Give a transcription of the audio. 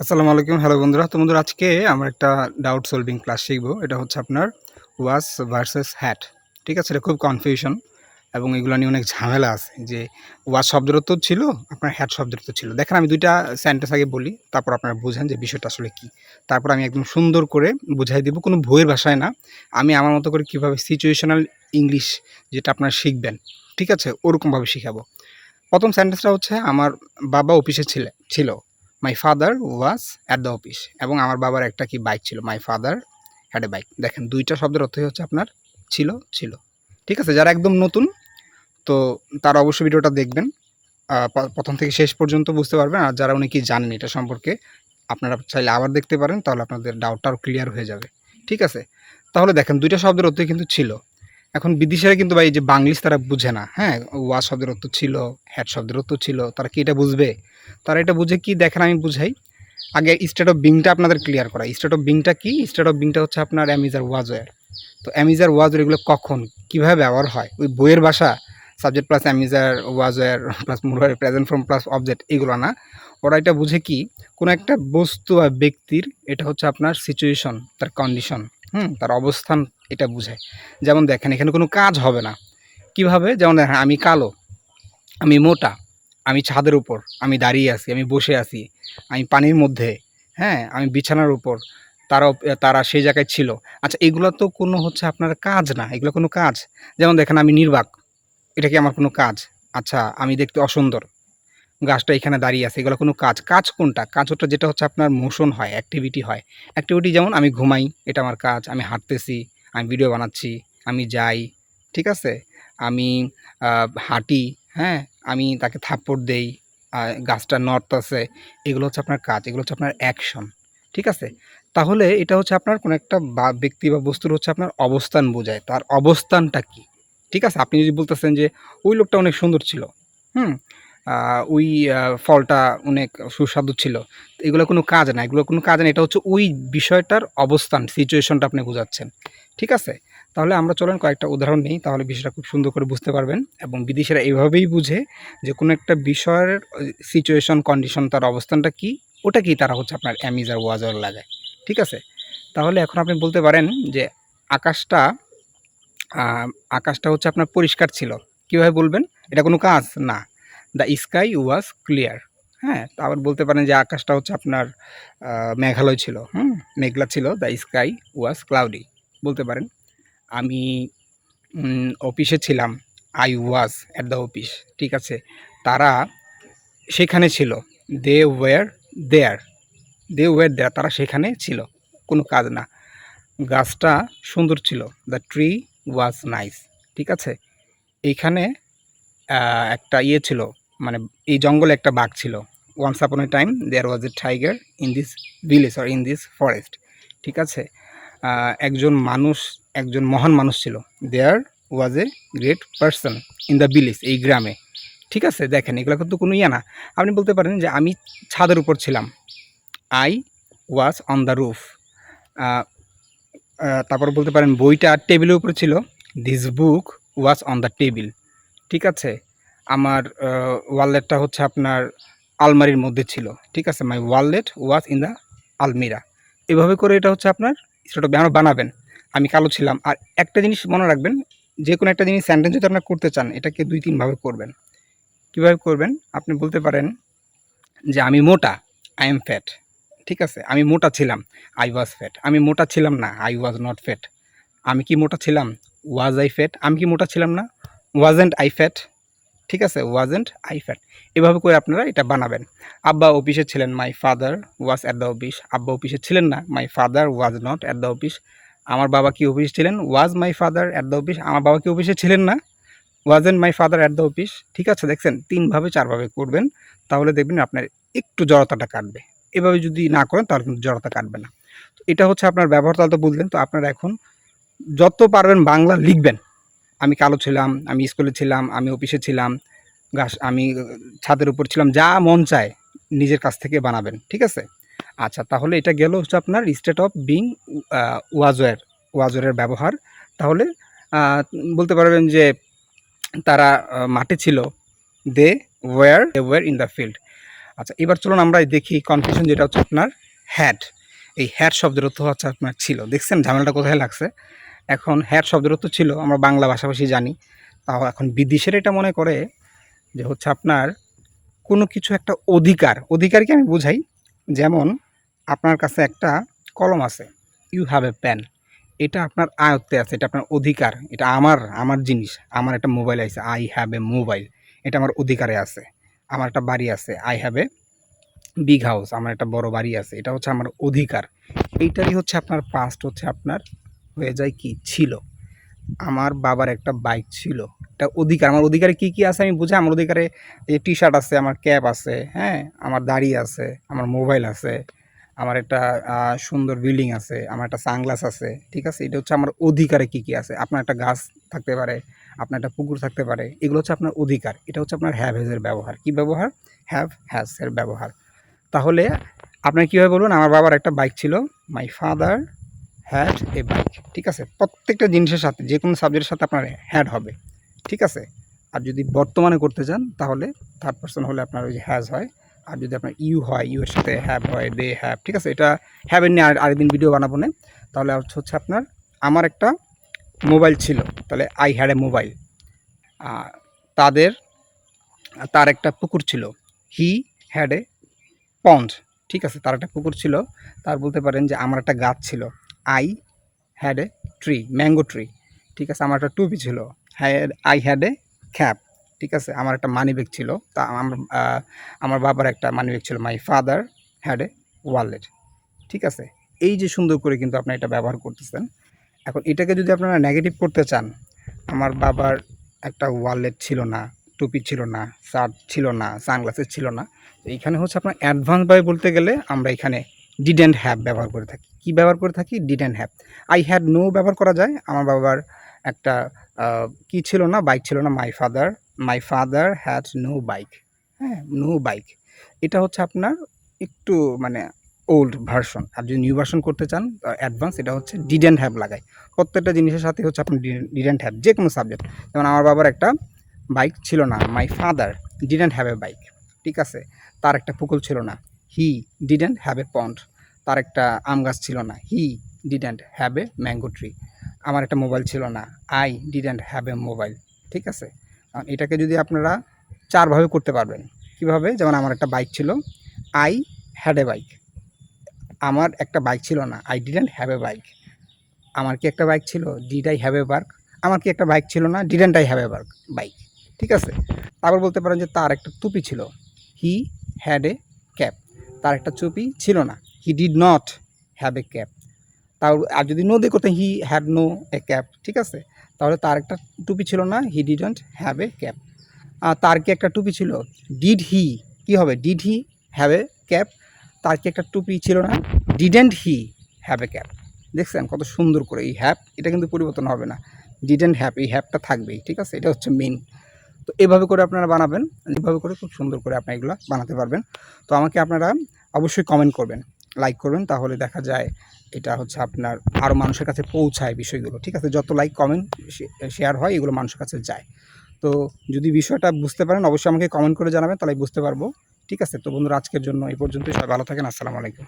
আসসালামু আলাইকুম। হ্যালো বন্ধুরা। তো বন্ধুরা আজকে আমরা একটা ডাউট সলভিং ক্লাস শিখব। এটা হচ্ছে আপনার ওয়াজ ভার্সেস হ্যাট। ঠিক আছে? এটা খুব কনফিউশন এবং এগুলা নিয়ে অনেক ঝামেলা আছে যে ওয়াজ শব্দের অর্থ ছিল, আপনার হ্যাট শব্দের অর্থ ছিল। দেখেন আমি ২ টা সেন্টেন্স আগে বলি, তারপর আপনারা বুঝেন যে বিষয়টা আসলে কী। তারপর আমি একদম সুন্দর করে বুঝাই দিব, কোনো বইয়ের ভাষায় না। আমি আমার মতো করে কীভাবে সিচুয়েশনাল ইংলিশ যেটা আপনারা শিখবেন, ঠিক আছে? ওরকমভাবে শিখাবো। ১ম সেন্টেন্সটা হচ্ছে আমার বাবা অফিসে ছিল। মাই father was at the office এবং আমার বাবার একটা কি বাইক ছিল। মাই ফাদার হ্যাড এ বাইক। দেখেন ২ টা শব্দের অর্থই হচ্ছে আপনার ছিল। ঠিক আছে? যারা একদম নতুন তো তারা অবশ্যই ভিডিওটা দেখবেন। ১ম থেকে শেষ পর্যন্ত বুঝতে পারবেন। আর যারা অনেকেই জানেন এটা সম্পর্কে আপনারা চাইলে আবার দেখতে পারেন, তাহলে আপনাদের ডাউটটা আরও ক্লিয়ার হয়ে যাবে। ঠিক আছে? তাহলে দেখেন ২ টা শব্দের অর্থই কিন্তু ছিল। এখন বিদেশিরা কিন্তু ভাই এই যে বাংলিশ তারা বুঝে না, হ্যাঁ? ওয়াজ শব্দের অর্থ ছিল, হ্যাট শব্দের অর্থ ছিল। তারা কি এটা বুঝবে? তারা এটা বুঝে কি দেখেন আমি বুঝাই। আগে স্টেট অফ বিংটা আপনাদের ক্লিয়ার করা। স্টেট অফ বিংটা কি? স্টেট অফ বিংটা হচ্ছে আপনার অ্যাম ইজ আর ওয়াজ ওয়্যার। তো অ্যাম ইজ আর ওয়াজ ওয়্যার এগুলো কখন, কিভাবে ব্যবহার হয়? ওই বইয়ের ভাষা subject plus am is are was were plus মুডার প্রেজেন্ট ফর্ম প্লাস অবজেক্ট এগুলো না। ওরা এটা বুঝে কি কোনো একটা বস্তু বা ব্যক্তির এটা হচ্ছে আপনার সিচুয়েশন, তার কন্ডিশন, তার অবস্থান এটা বুঝায়। যেমন দেখেন এখানে কোনো কাজ হবে না। কিভাবে? যেমন দেখেন আমি কালো, আমি মোটা, আমি ছাদের উপর, আমি দাঁড়িয়ে আছি, আমি বসে আছি, আমি পানির মধ্যে, হ্যাঁ? আমি বিছানার উপর, তারা সেই জায়গায় ছিল। আচ্ছা এগুলো তো কোনো হচ্ছে আপনার কাজ না, এগুলো কোনো কাজ। যেমন দেখেন আমি নির্বাক, এটা কি আমার কোনো কাজ? আচ্ছা আমি দেখতে অসুন্দর, গাছটা এখানে দাঁড়িয়ে আছে, এগুলো কোনো কাজ। কাজ কোনটা? কাজ ওটা যেটা হচ্ছে আপনার মোশন হয়, অ্যাক্টিভিটি হয়। অ্যাক্টিভিটি যেমন আমি ঘুমাই, এটা আমার কাজ। আমি হাঁটতেছি, আমি ভিডিও বানাচ্ছি, আমি যাই, ঠিক আছে? আমি হাঁটি, হ্যাঁ? আমি তাকে থাপ্পড় দেই, গাছটা নড়তাছে, এগুলো হচ্ছে আপনার কাজ। এগুলো হচ্ছে আপনার অ্যাকশন, ঠিক আছে? তাহলে এটা হচ্ছে আপনার কোনো একটা ব্যক্তি বা বস্তুর হচ্ছে আপনার অবস্থান বোঝায়। তার অবস্থানটা কী? ঠিক আছে? আপনি যদি বলতেছেন যে, ওই লোকটা অনেক সুন্দর ছিল, হুম? ওই ফলটা অনেক সুস্বাদু ছিল। এগুলো কোনো কাজ না, এগুলো কোনো কাজ না। এটা হচ্ছে ওই বিষয়টার অবস্থান, সিচুয়েশনটা আপনি বোঝাচ্ছেন। ঠিক আছে? তাহলে আমরা চলেন কয়েকটা উদাহরণ নেই, তাহলে বিষয়টা খুব সুন্দর করে বুঝতে পারবেন এবং বিদেশিরা এভাবেই বুঝে যে কোনো একটা বিষয়ের সিচুয়েশন, কন্ডিশন তার অবস্থানটা কী, ওটাকেই তারা হচ্ছে আপনার অ্যাম ইজ আর ওয়াজ আর লাগায়। ঠিক আছে? তাহলে এখন আপনি বলতে পারেন যে আকাশটা আ আকাশটা হচ্ছে আপনার পরিষ্কার ছিল। কিভাবে বলবেন? এটা কোনো কাজ? না। The sky was clear. হ্যাঁ? তো আবার বলতে পারেন যে আকাশটা হচ্ছে আপনার মেঘালয় ছিল। মেঘলা ছিল। দ্য স্কাই ওয়াজ ক্লাউডি বলতে পারেন। আমি অফিসে ছিলাম। I was at the office. ঠিক আছে? তারা সেখানে ছিল। দে ওয়্যার দেয়ার। তারা সেখানে ছিল। কোনো কাজ না। গাছটা সুন্দর ছিল। The tree was nice. ঠিক আছে? এইখানে একটা ইয়ে ছিল, মানে এই জঙ্গলে একটা বাঘ ছিল। Once upon a time there was a tiger in this village or in this forest. ঠিক আছে? একজন মহান মানুষ ছিল। There was a great person in the village, এই গ্রামে। ঠিক আছে? দেখেন এগুলো কিন্তু কোনো ইয়ে না। আপনি বলতে পারেন যে আমি ছাদের উপর ছিলাম। I was on the roof. আ তারপর বলতে পারেন বইটা টেবিলের উপরে ছিল। This book was on the table. ঠিক আছে? আমার ওয়ালেটটা হচ্ছে আপনার আলমারির মধ্যে ছিল। ঠিক আছে? My wallet was in the almirah. এভাবে করে এটা হচ্ছে আপনার স্টেট অফ বানাবেন। আমি কালো ছিলাম। আর একটা জিনিস মনে রাখবেন, যেকোনো একটা জিনিস সেন্টেন্স যদি আপনারা করতে চান, এটাকে ২-৩ ভাবে করবেন। কিভাবে করবেন? আপনি বলতে পারেন যে আমি মোটা, আই এম ফ্যাট। ঠিক আছে? আমি মোটা ছিলাম, আই ওয়াজ ফ্যাট। আমি মোটা ছিলাম না, আই ওয়াজ নট ফ্যাট। আমি কি মোটা ছিলাম? Was I fat? আমি কি মোটা ছিলাম না? Wasn't I fat? ঠিক আছে? Wasn't I fat. এভাবে করে আপনারা এটা বানাবেন। আব্বা অফিসে ছিলেন, my father was at the office. আব্বা অফিসে ছিলেন না, my father was not at the office. আমার বাবা কি অফিসে ছিলেন? Was my father at the office. আমার বাবা কি অফিসে ছিলেন না? Wasn't my father at the office. ঠিক আছে? দেখছেন? ৩ ভাবে ৪ ভাবে করবেন। তাহলে দেখবেন আপনার একটু জড়তাটা কাটবে। এভাবে যদি না করেন তাহলে কিন্তু জড়তা কাটবে না। তো এটা হচ্ছে আপনার ব্যবহার তাহলে তো বুঝলেন। তো আপনারা এখন যত পারবেন বাংলা লিখবেন। আমি কালো ছিলাম, আমি স্কুলে ছিলাম, আমি অফিসে ছিলাম, আমি ছাদের উপর ছিলাম, যা মন চায় নিজের কাছ থেকে বানাবেন। ঠিক আছে? আচ্ছা তাহলে এটা গেল হচ্ছে আপনার স্টেট অফ বিং ওয়াজওয়্যার, ওয়াজওয়্যারের ব্যবহার। তাহলে আ বলতে পারবেন যে তারা মাঠে ছিল। They were in the field. আচ্ছা, এবার চলুন আমরা দেখি কনফিউশন যেটা হচ্ছে আপনার হ্যাড। এই হ্যাড শব্দের অর্থ হচ্ছে আপনার ছিল। দেখছেন ঝামেলাটা কোথায় লাগছে? এখন হ্যাড শব্দের অর্থ ছিল, আমরা বাংলা ভাষাভাষী জানি। তাও এখন বিদেশের এটা মনে করে যে হচ্ছে আপনার কোনো কিছু একটা অধিকার। অধিকারকে আমি বুঝাই, যেমন আপনার কাছে একটা কলম আছে, ইউ হ্যাভ এ পেন। এটা আপনার আয়ত্তে আছে, এটা আপনার অধিকার, এটা আমার জিনিস। আমার একটা মোবাইল আছে, আই হ্যাভ এ মোবাইল, এটা আমার অধিকারে আছে। আমার একটা বাড়ি আছে, I have a big house, আমার একটা বড় বাড়ি আছে, এটা হচ্ছে আমার অধিকার। এইটারই হচ্ছে আপনার পাস্ট হচ্ছে আপনার হয়ে যায় কি ছিল। আমার বাবার একটা বাইক ছিল, এটা অধিকার। আমার অধিকারে কি কি আছে আমি বুঝি। আমার অধিকারে এই টি শার্ট আছে, আমার ক্যাপ আছে, হ্যাঁ, আমার দাড়ি আছে, আমার মোবাইল আছে, আমার একটা সুন্দর বিল্ডিং আছে, আমার একটা সানগ্লাস আছে, ঠিক আছে। এটা হচ্ছে আমার অধিকারে কি কি আছে। আপনার একটা গাছ থাকতে পারে, আপনার একটা পুকুর থাকতে পারে, এগুলো হচ্ছে আপনার অধিকার। এটা হচ্ছে আপনার হ্যাভ হ্যাজের ব্যবহার। কি ব্যবহার? হ্যাভ হ্যাজের ব্যবহার। তাহলে আপনার কীভাবে বলুন, আমার বাবার একটা বাইক ছিল, মাই ফাদার হ্যাড এ বাইক। ঠিক আছে, প্রত্যেকটা জিনিসের সাথে যে কোনো সাবজেক্টের সাথে আপনার হ্যাড হবে, ঠিক আছে। আর যদি বর্তমানে করতে চান তাহলে থার্ড পারসন হলে আপনার ওই যে হ্যাজ হয়। আর যদি আপনার ইউ হয়, ইউ এর সাথে হ্যাভ হয়, দে হ্যাভ, ঠিক আছে। এটা হ্যাভের নিয়ে আরেকদিন ভিডিও বানাবো না। তাহলে হচ্ছে আপনার আমার একটা মোবাইল ছিল, তাহলে আই হ্যাড এ মোবাইল। তাদের তার একটা পুকুর ছিল, হি হ্যাড এ পন্ড, ঠিক আছে। তার একটা পুকুর ছিল। তার বলতে পারেন যে আমার একটা গাছ ছিল, I had a tree, mango tree, ঠিক আছে। আমার একটা টুপি ছিল, আই হ্যাড এ ক্যাপ, ঠিক আছে। আমার একটা মানি ব্যাগ ছিল, তা আমার বাবার একটা মানি ব্যাগ ছিল, মাই ফাদার হ্যাড এ ওয়ালেট, ঠিক আছে। এই যে সুন্দর করে কিন্তু আপনি এটা ব্যবহার করতেছেন। এখন এটাকে যদি আপনারা নেগেটিভ করতে চান, আমার বাবার একটা ওয়ালেট ছিল না, টুপি ছিল না, শার্ট ছিল না, সানগ্লাসেস ছিল না। তো এইখানে হচ্ছে আপনার অ্যাডভান্সভাবে বলতে গেলে আমরা এখানে ডিডেন্ট হ্যাভ ব্যবহার করে থাকি। কি ব্যবহার করে থাকি? Didn't have. I had no ব্যবহার করা যায়। আমার বাবার একটা কি ছিল না, বাইক ছিল না। My father had no bike, হ্যাঁ, নো বাইক। এটা হচ্ছে আপনার একটু মানে ওল্ড ভার্সন। আর যদি নিউ ভার্সন করতে চান অ্যাডভান্স, এটা হচ্ছে ডিডেন্ট হ্যাভ লাগায়। প্রত্যেকটা জিনিসের সাথে হচ্ছে আপনি ডিডেন্ট হ্যাভ, যে কোনো সাবজেক্ট। যেমন আমার বাবার একটা বাইক ছিল না, my father didn't have a bike, ঠিক আছে। তার একটা পুকুর ছিল না, হি ডিডেন্ট হ্যাভ এ পন্ড। তার একটা আম গাছ ছিল না, he didn't have a mango tree. আমার একটা মোবাইল ছিল না, I didn't have A mobile, ঠিক আছে। এটাকে যদি আপনারা চারভাবে করতে পারবেন। কিভাবে? যেমন আমার একটা বাইক ছিল, আই হ্যাড এ বাইক। আমার একটা বাইক ছিল না, I didn't have a bike. আমার কি একটা বাইক ছিল? Did I have a bike. আমার কি একটা বাইক ছিল না? Didn't I have a bike, ঠিক আছে। তারপর বলতে পারেন যে তার একটা টুপি ছিল, হি হ্যাড এ ক্যাপ। তার একটা টুপি ছিল না, he did not have a cap. তাও আর যদি নো দিয়ে করতেন, he had no a cap, ঠিক আছে। তাহলে তার একটা টুপি ছিল না, he didn't have a cap. আর তার কি একটা টুপি ছিল? ডিড হি, কী হবে? Did he have a cap. তার কি একটা টুপি ছিল না? Didn't he have a cap. দেখছেন কত সুন্দর করে এই হ্যাভ, এটা কিন্তু পরিবর্তন হবে না। ডিডেন্ট হ্যাভ, এই হ্যাভটা থাকবেই, ঠিক আছে। এটা হচ্ছে মেইন। তো এভাবে করে আপনারা বানাবেন, এভাবে করে খুব সুন্দর করে আপনি এগুলো বানাতে পারবেন। তো আমাকে আপনারা অবশ্যই কমেন্ট করবেন, লাইক করবেন, তাহলে দেখা যায় এটা হচ্ছে আপনার আরও মানুষের কাছে পৌঁছায় বিষয়গুলো, ঠিক আছে। যত লাইক কমেন্ট শেয়ার হয় এগুলো মানুষের কাছে যায়। তো যদি বিষয়টা বুঝতে পারেন অবশ্যই আমাকে কমেন্ট করে জানাবেন, তাহলে বুঝতে পারবো, ঠিক আছে। তো বন্ধুরা, আজকের জন্য এই পর্যন্তই। সবাই ভালো থাকেন। আসসালামু আলাইকুম।